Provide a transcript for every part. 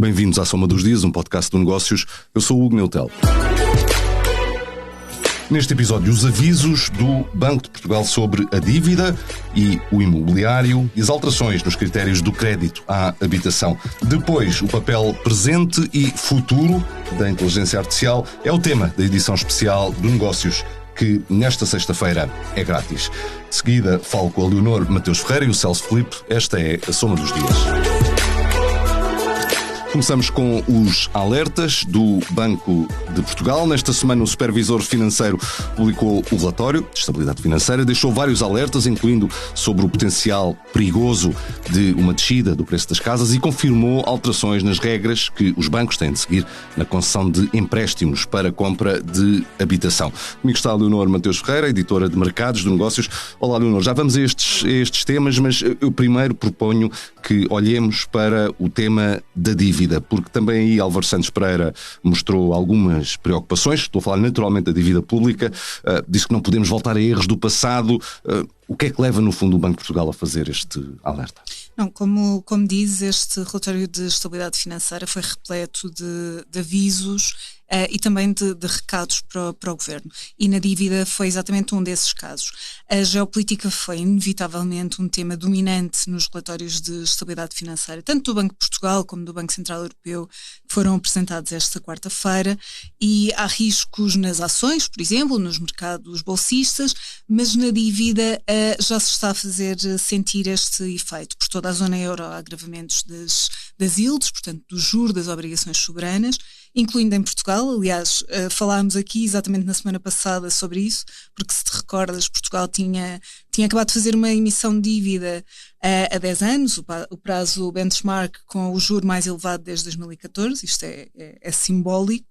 Bem-vindos à Soma dos Dias, um podcast de negócios. Eu sou o Hugo Neutel. Neste episódio, os avisos do Banco de Portugal sobre a dívida e o imobiliário e as alterações nos critérios do crédito à habitação. Depois, o papel presente e futuro da inteligência artificial é o tema da edição especial do Negócios, que nesta sexta-feira é grátis. De seguida, falo com a Leonor Mateus Ferreira e o Celso Filipe. Esta é a Soma dos Dias. Começamos com os alertas do Banco de Portugal. Nesta semana, o Supervisor Financeiro publicou o relatório de estabilidade financeira, deixou vários alertas, incluindo sobre o potencial perigoso de uma descida do preço das casas e confirmou alterações nas regras que os bancos têm de seguir na concessão de empréstimos para compra de habitação. Comigo está a Leonor Mateus Ferreira, editora de Mercados de Negócios. Olá, Leonor, já vamos a estes temas, mas eu primeiro proponho que olhemos para o tema da dívida, porque também aí Álvaro Santos Pereira mostrou algumas preocupações. Estou a falar naturalmente da dívida pública, disse que não podemos voltar a erros do passado. O que é que leva, no fundo, o Banco de Portugal a fazer este alerta? Não, como diz, este relatório de estabilidade financeira foi repleto de avisos e também de recados para o Governo. E na dívida foi exatamente um desses casos. A geopolítica foi inevitavelmente um tema dominante nos relatórios de estabilidade financeira, tanto do Banco de Portugal como do Banco Central Europeu, que foram apresentados esta quarta-feira, e há riscos nas ações, por exemplo, nos mercados bolsistas, mas na dívida já se está a fazer sentir este efeito. Por toda a zona euro há agravamentos das yields, portanto dos juros das obrigações soberanas, incluindo em Portugal. Aliás, falámos aqui exatamente na semana passada sobre isso, porque se te recordas, Portugal tinha acabado de fazer uma emissão de dívida há 10 anos, o prazo benchmark com o juro mais elevado desde 2014, isto é simbólico.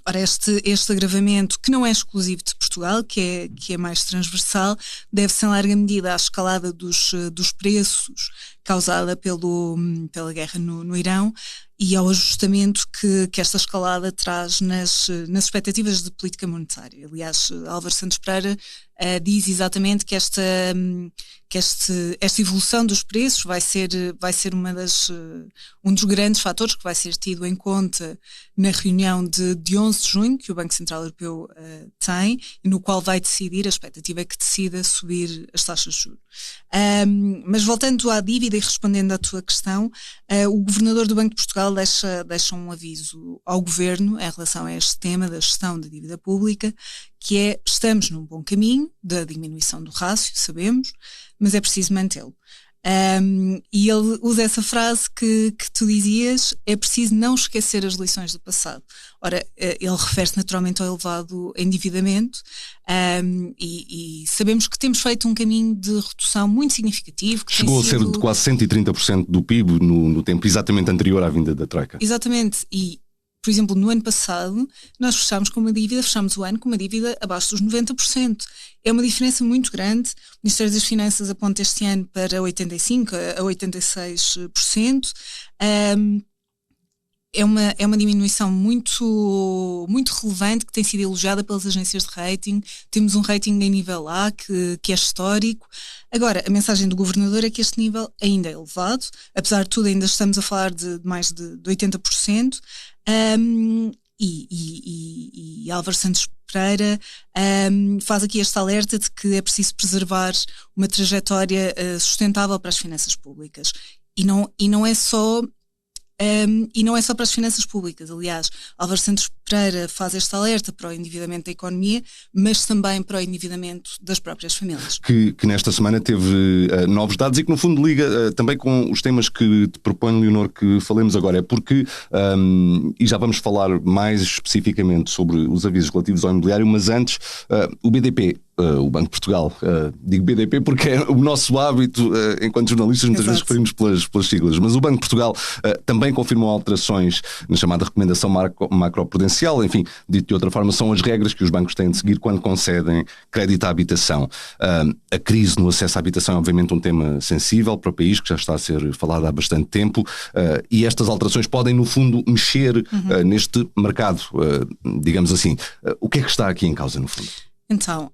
Ora, este agravamento, que não é exclusivo de Portugal, que é mais transversal, deve-se em larga medida à escalada dos preços causada pela guerra no Irão e ao ajustamento que esta escalada traz nas expectativas de política monetária. Aliás, Álvaro Santos Pereira diz exatamente que esta evolução dos preços vai ser um dos grandes fatores que vai ser tido em conta na reunião de 11 de junho que o Banco Central Europeu tem, e no qual vai decidir. A expectativa é que decida subir as taxas de juros. Mas voltando à dívida e respondendo à tua questão, o Governador do Banco de Portugal deixa um aviso ao Governo em relação a este tema da gestão da dívida pública, que é: estamos num bom caminho da diminuição do rácio, sabemos, mas é preciso mantê-lo. E ele usa essa frase que tu dizias: é preciso não esquecer as lições do passado. Ora, ele refere-se naturalmente ao elevado endividamento, e sabemos que temos feito um caminho de redução muito significativo. Chegou a ser de quase 130% do PIB no tempo exatamente anterior à vinda da Troika. Exatamente, e por exemplo, no ano passado, nós fechámos o ano com uma dívida abaixo dos 90%. É uma diferença muito grande. O Ministério das Finanças aponta este ano para 85% a 86%. É uma diminuição muito, muito relevante, que tem sido elogiada pelas agências de rating. Temos um rating em nível A, que é histórico. Agora, a mensagem do Governador é que este nível ainda é elevado. Apesar de tudo, ainda estamos a falar de mais de 80%. E Álvaro Santos Pereira faz aqui este alerta de que é preciso preservar uma trajetória sustentável para as finanças públicas. E não é só para as finanças públicas. Aliás, Álvaro Santos Pereira faz este alerta para o endividamento da economia, mas também para o endividamento das próprias famílias. Que nesta semana teve novos dados e que no fundo liga também com os temas que te proponho, Leonor, que falemos agora. É porque, e já vamos falar mais especificamente sobre os avisos relativos ao imobiliário, mas antes, o BDP, o Banco de Portugal, digo BDP porque é o nosso hábito, enquanto jornalistas muitas vezes referimos pelas siglas, mas o Banco de Portugal também confirmou alterações na chamada recomendação macroprudencial. Enfim, dito de outra forma, são as regras que os bancos têm de seguir quando concedem crédito à habitação. A crise no acesso à habitação é obviamente um tema sensível para o país, que já está a ser falado há bastante tempo, e estas alterações podem no fundo mexer neste mercado, digamos assim. O que é que está aqui em causa no fundo? Então,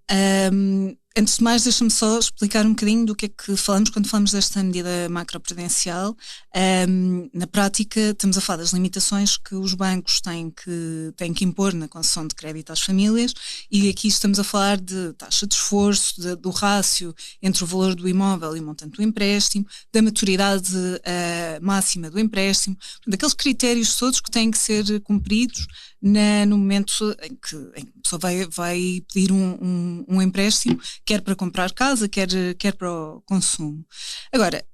Antes de mais, deixa-me só explicar um bocadinho do que é que falamos quando falamos desta medida macroprudencial. Na prática, estamos a falar das limitações que os bancos têm que impor na concessão de crédito às famílias, e aqui estamos a falar de taxa de esforço, do rácio entre o valor do imóvel e o montante do empréstimo, da maturidade máxima do empréstimo, daqueles critérios todos que têm que ser cumpridos no momento em que a pessoa vai pedir um empréstimo, quer para comprar casa, quer para o consumo. Agora,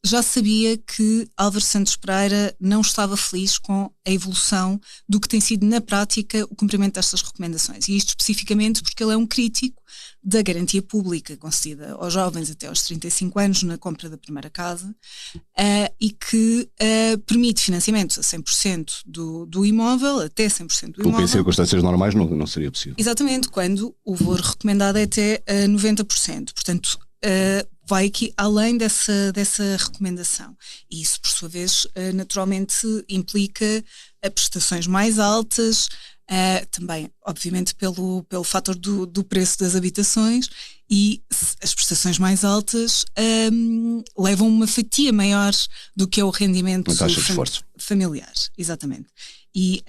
já sabia que Álvaro Santos Pereira não estava feliz com a evolução do que tem sido na prática o cumprimento destas recomendações, e isto especificamente porque ele é um crítico da garantia pública concedida aos jovens até aos 35 anos na compra da primeira casa, e que permite financiamentos a 100% do imóvel, até 100% do imóvel. Em circunstâncias normais não seria possível. Exatamente, quando o valor recomendado é até 90%. Portanto, vai aqui além dessa recomendação. E isso, por sua vez, naturalmente implica prestações mais altas, também, obviamente, pelo fator do preço das habitações, e as prestações mais altas levam uma fatia maior do que é o rendimento familiar. Exatamente. E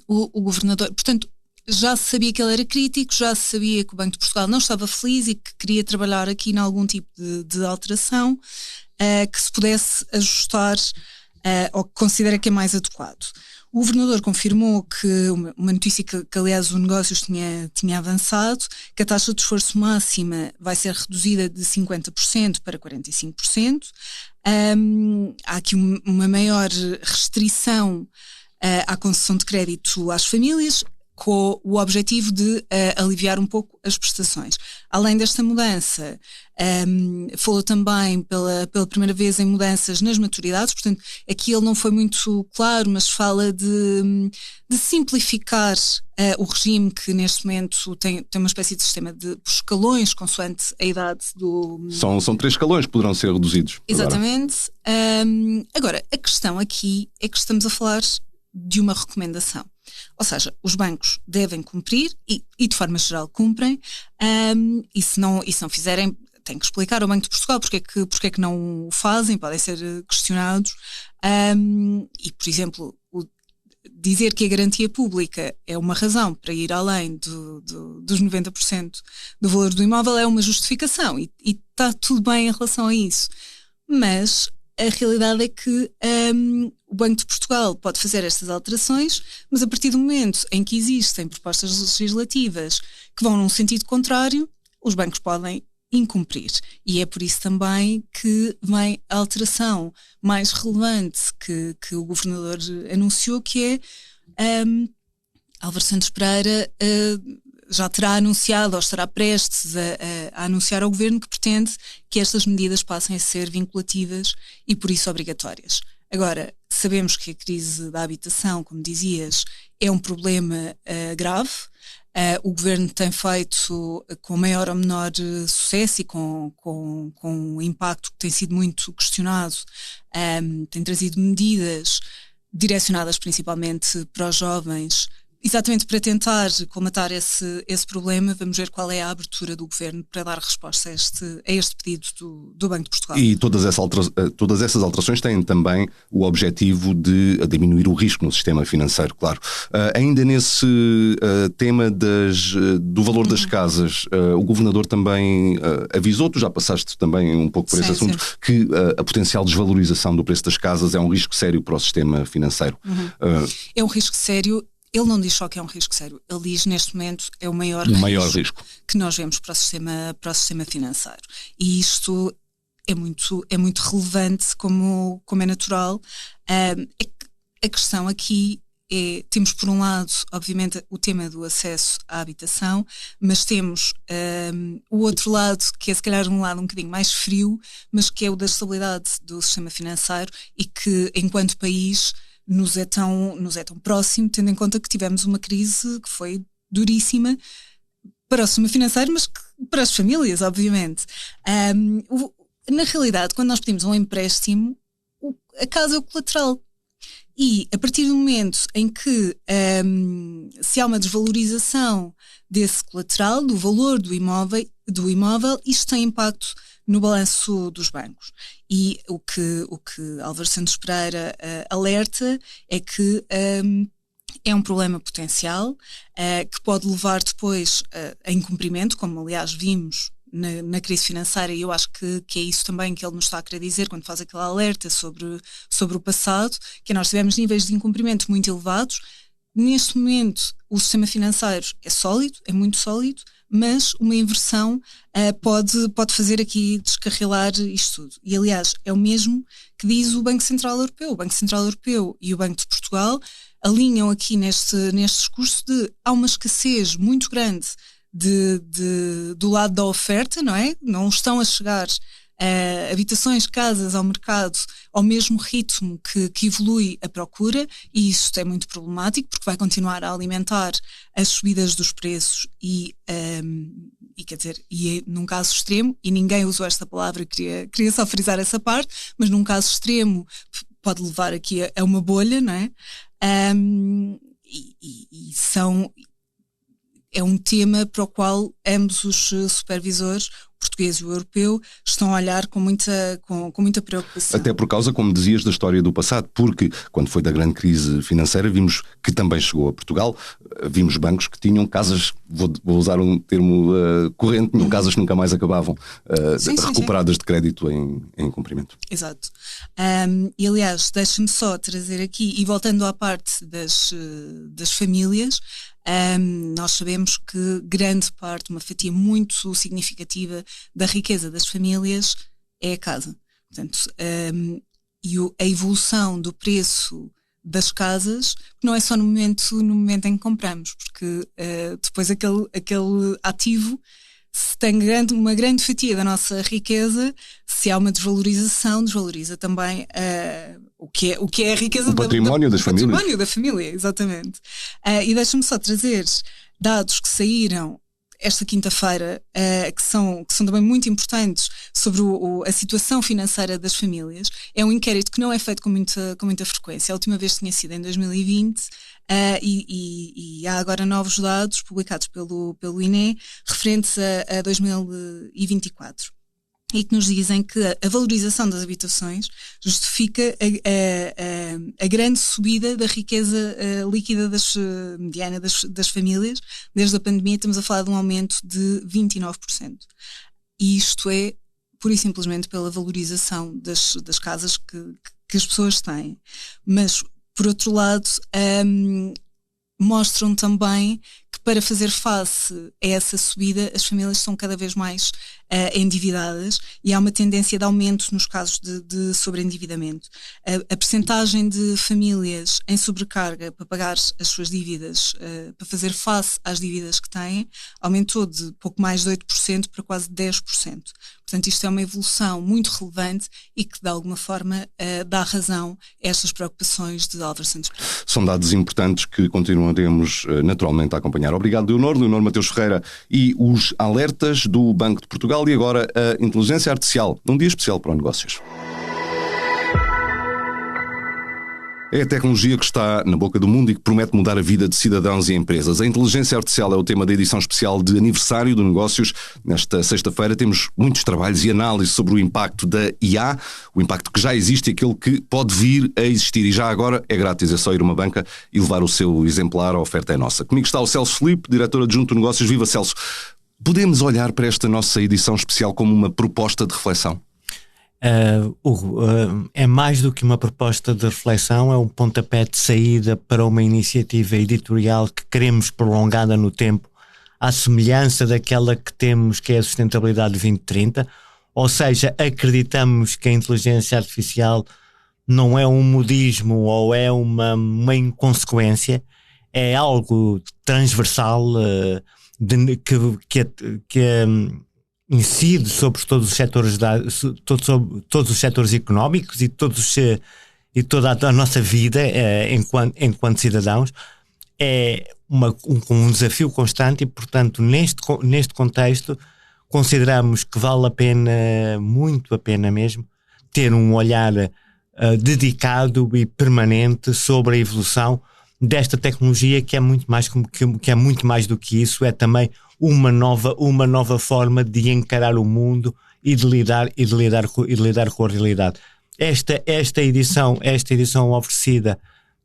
o governador, portanto, já sabia que ele era crítico, já sabia que o Banco de Portugal não estava feliz e que queria trabalhar aqui em algum tipo de alteração que se pudesse ajustar ao que considera que é mais adequado. O governador confirmou que uma notícia que aliás o Negócios tinha avançado, que a taxa de esforço máxima vai ser reduzida de 50% para 45%. Há aqui uma maior restrição à concessão de crédito às famílias, com o objetivo de aliviar um pouco as prestações. Além desta mudança, falou também pela primeira vez em mudanças nas maturidades, portanto, aqui ele não foi muito claro, mas fala de simplificar o regime, que neste momento tem uma espécie de sistema de escalões, consoante a idade do... São 3 escalões que poderão ser reduzidos. Exatamente. Agora, a questão aqui é que estamos a falar de uma recomendação. Ou seja, os bancos devem cumprir e de forma geral cumprem, e se não fizerem, têm que explicar ao Banco de Portugal porque é que não o fazem, podem ser questionados, e, por exemplo, dizer que a garantia pública é uma razão para ir além dos 90% do valor do imóvel é uma justificação, e está tudo bem em relação a isso. Mas a realidade é que o Banco de Portugal pode fazer estas alterações, mas a partir do momento em que existem propostas legislativas que vão num sentido contrário, os bancos podem incumprir. E é por isso também que vem a alteração mais relevante que o governador anunciou, que é Álvaro Santos Pereira já terá anunciado, ou estará prestes a anunciar ao governo, que pretende que estas medidas passem a ser vinculativas e por isso obrigatórias. Agora, sabemos que a crise da habitação, como dizias, é um problema grave. O governo tem feito com maior ou menor sucesso e com um impacto que tem sido muito questionado, tem trazido medidas direcionadas principalmente para os jovens, exatamente para tentar colmatar esse problema. Vamos ver qual é a abertura do governo para dar resposta a este pedido do Banco de Portugal. E todas essas alterações têm também o objetivo de diminuir o risco no sistema financeiro, claro. Ainda nesse tema do valor das casas, o governador também avisou, tu já passaste também um pouco por esse assunto, que a potencial desvalorização do preço das casas é um risco sério para o sistema financeiro. É um risco sério. Ele não diz só que é um risco sério, ele diz neste momento é o maior risco que nós vemos para o sistema financeiro. E isto é muito relevante, como é natural. A questão aqui é, temos por um lado, obviamente, o tema do acesso à habitação, mas temos o outro lado, que é se calhar um lado um bocadinho mais frio, mas que é o da estabilidade do sistema financeiro, e que, enquanto país, nos é tão próximo, tendo em conta que tivemos uma crise que foi duríssima para o sistema financeiro, mas para as famílias, obviamente. Na realidade, quando nós pedimos um empréstimo, a casa é o colateral. E a partir do momento em que se há uma desvalorização desse colateral, do valor do imóvel, isto tem impacto no balanço dos bancos. E o que Álvaro Santos Pereira alerta é que é um problema potencial que pode levar depois a incumprimento, como aliás vimos na crise financeira, e eu acho que é isso também que ele nos está a querer dizer quando faz aquele alerta sobre o passado, que nós tivemos níveis de incumprimento muito elevados. Neste momento o sistema financeiro é sólido, é muito sólido, mas uma inversão pode fazer aqui descarrilar isto tudo. E aliás é o mesmo que diz o Banco Central Europeu. O Banco Central Europeu e o Banco de Portugal alinham aqui neste discurso de há uma escassez muito grande do lado da oferta, não é? Não estão a chegar habitações, casas ao mercado ao mesmo ritmo que evolui a procura, e isso é muito problemático porque vai continuar a alimentar as subidas dos preços e quer dizer, e num caso extremo, e ninguém usou esta palavra, queria só frisar essa parte, mas num caso extremo pode levar aqui a uma bolha, não é? É um tema para o qual ambos os supervisores, o português e o europeu, estão a olhar com muita preocupação. Até por causa, como dizias, da história do passado, porque quando foi da grande crise financeira vimos que também chegou a Portugal, vimos bancos que tinham casas, vou usar um termo corrente, tinham casas que nunca mais acabavam, recuperadas de crédito em cumprimento. Exato. E aliás, deixa-me só trazer aqui, e voltando à parte das famílias, nós sabemos que grande parte, uma fatia muito significativa da riqueza das famílias é a casa. Portanto, e a evolução do preço das casas não é só no momento em que compramos, porque depois aquele ativo, se tem uma grande fatia da nossa riqueza, se há uma desvalorização, desvaloriza também o que é a riqueza, o património das famílias. O património da família, exatamente. E deixa-me só trazer dados que saíram esta quinta-feira, que são também muito importantes sobre a situação financeira das famílias. É um inquérito que não é feito com muita frequência. A última vez tinha sido em 2020 e há agora novos dados publicados pelo INE referentes a 2024. E que nos dizem que a valorização das habitações justifica a grande subida da riqueza líquida mediana das famílias. Desde a pandemia estamos a falar de um aumento de 29%. E isto é pura e simplesmente pela valorização das casas que as pessoas têm. Mas, por outro lado, mostram também que para fazer face a essa subida as famílias são cada vez mais endividadas e há uma tendência de aumento nos casos de sobreendividamento. A percentagem de famílias em sobrecarga para pagar as suas dívidas, para fazer face às dívidas que têm, aumentou de pouco mais de 8% para quase 10%. Portanto, isto é uma evolução muito relevante e que, de alguma forma, dá razão a estas preocupações de Álvaro Santos Pereira. São dados importantes que continuaremos naturalmente a acompanhar. Obrigado, Leonor Mateus Ferreira, e os alertas do Banco de Portugal. E agora a inteligência artificial, num dia especial para os negócios. É a tecnologia que está na boca do mundo e que promete mudar a vida de cidadãos e empresas. A inteligência artificial é o tema da edição especial de aniversário do Negócios. Nesta sexta-feira temos muitos trabalhos e análises sobre o impacto da IA, o impacto que já existe e aquele que pode vir a existir. E já agora é grátis, é só ir a uma banca e levar o seu exemplar, a oferta é nossa. Comigo está o Celso Filipe, diretor adjunto de Negócios. Viva, Celso! Podemos olhar para esta nossa edição especial como uma proposta de reflexão? Hugo, é mais do que uma proposta de reflexão, é um pontapé de saída para uma iniciativa editorial que queremos prolongada no tempo, à semelhança daquela que temos, que é a Sustentabilidade 2030, ou seja, acreditamos que a inteligência artificial não é um modismo ou é uma inconsequência, é algo transversal que incide sobre todos os setores, todos os setores económicos e toda a nossa vida enquanto cidadãos. É um desafio constante e, portanto, neste contexto, consideramos que vale a pena, muito a pena mesmo, ter um olhar dedicado e permanente sobre a evolução desta tecnologia, que é muito mais do que isso, é também uma nova forma de encarar o mundo e de lidar com a realidade. Esta edição oferecida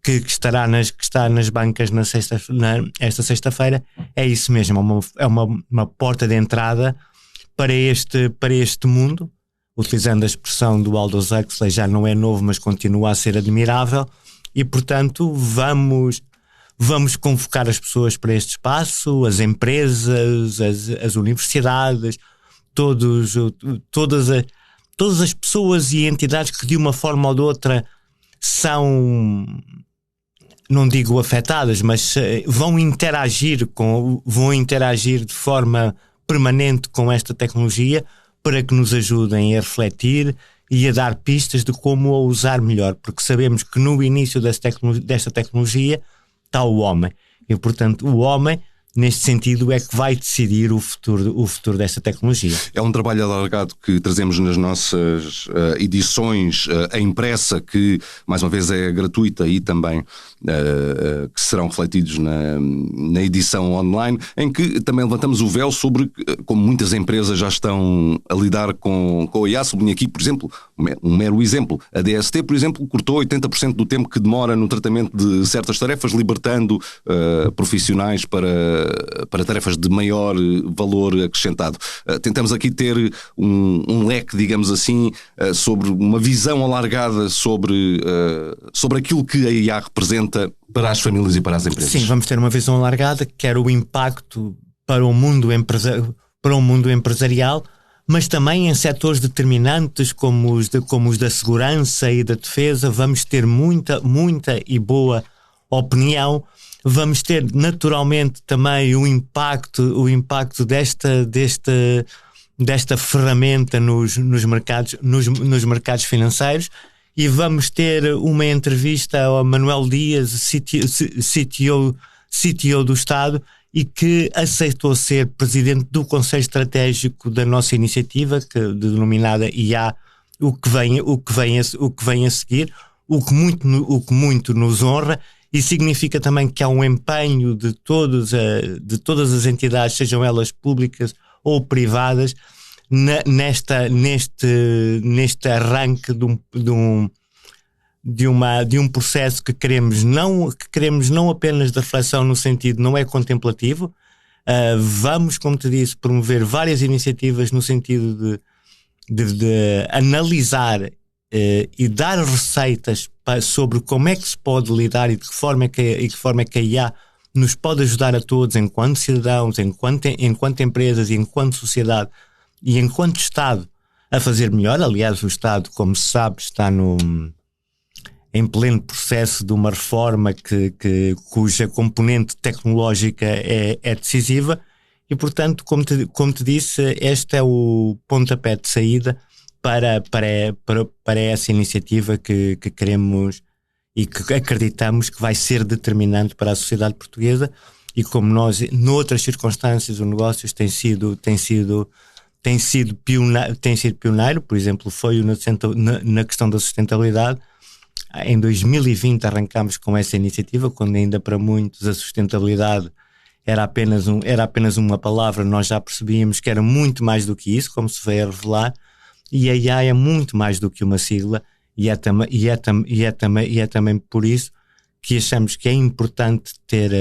que está nas bancas esta sexta-feira é isso mesmo, é uma porta de entrada para este mundo, utilizando a expressão do Aldous Huxley, já não é novo, mas continua a ser admirável, e portanto vamos convocar as pessoas para este espaço, as empresas, as universidades, todas as pessoas e entidades que de uma forma ou de outra são, não digo afetadas, mas vão interagir de forma permanente com esta tecnologia, para que nos ajudem a refletir e a dar pistas de como a usar melhor, porque sabemos que no início desta tecnologia está o homem, e portanto o homem, neste sentido, é que vai decidir o futuro desta tecnologia. É um trabalho alargado que trazemos nas nossas edições, a impressa, que mais uma vez é gratuita, e também que serão refletidos na edição online, em que também levantamos o véu sobre como muitas empresas já estão a lidar com a IA. Sublinho aqui, por exemplo, um mero exemplo. A DST, por exemplo, cortou 80% do tempo que demora no tratamento de certas tarefas, libertando profissionais para tarefas de maior valor acrescentado. Tentamos aqui ter um leque, digamos assim, sobre uma visão alargada sobre aquilo que a IA representa para as famílias e para as empresas. Sim, vamos ter uma visão alargada, quer o impacto para o mundo empresarial, mas também em setores determinantes como os da segurança e da defesa. Vamos ter muita e boa opinião. Vamos ter naturalmente também o impacto desta ferramenta nos mercados financeiros, e vamos ter uma entrevista ao Manuel Dias, CTO do Estado, e que aceitou ser presidente do Conselho Estratégico da nossa iniciativa, denominada IA, o que vem a seguir, o que muito nos honra. E significa também que há um empenho de todas as entidades, sejam elas públicas ou privadas, neste arranque de um processo que queremos não apenas de reflexão no sentido, não é contemplativo. Vamos, como te disse, promover várias iniciativas no sentido de analisar e dar receitas sobre como é que se pode lidar e de que forma é que a IA nos pode ajudar a todos, enquanto cidadãos, enquanto empresas e enquanto sociedade e enquanto Estado, a fazer melhor. Aliás, o Estado, como se sabe, está em pleno processo de uma reforma cuja componente tecnológica é decisiva, e portanto, como te disse, este é o pontapé de saída para essa iniciativa que queremos e que acreditamos que vai ser determinante para a sociedade portuguesa. E como nós, noutras circunstâncias, o Negócios tem sido pioneiro, por exemplo, foi na questão da sustentabilidade. Em 2020 arrancámos com essa iniciativa, quando ainda para muitos a sustentabilidade era apenas uma palavra. Nós já percebíamos que era muito mais do que isso, como se veio a revelar. E a IA é muito mais do que uma sigla, e é também por isso que achamos que é importante ter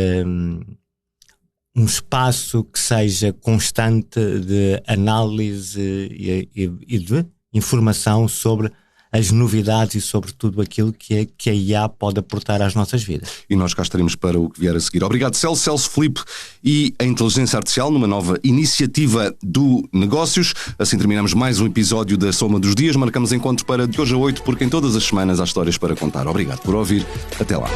um espaço que seja constante de análise e de informação sobre as novidades e sobre tudo aquilo que a IA pode aportar às nossas vidas. E nós cá estaremos para o que vier a seguir. Obrigado, Celso Filipe, e a Inteligência Artificial numa nova iniciativa do Negócios. Assim terminamos mais um episódio da Soma dos Dias. Marcamos encontro para de hoje a 8, porque em todas as semanas há histórias para contar. Obrigado por ouvir. Até lá.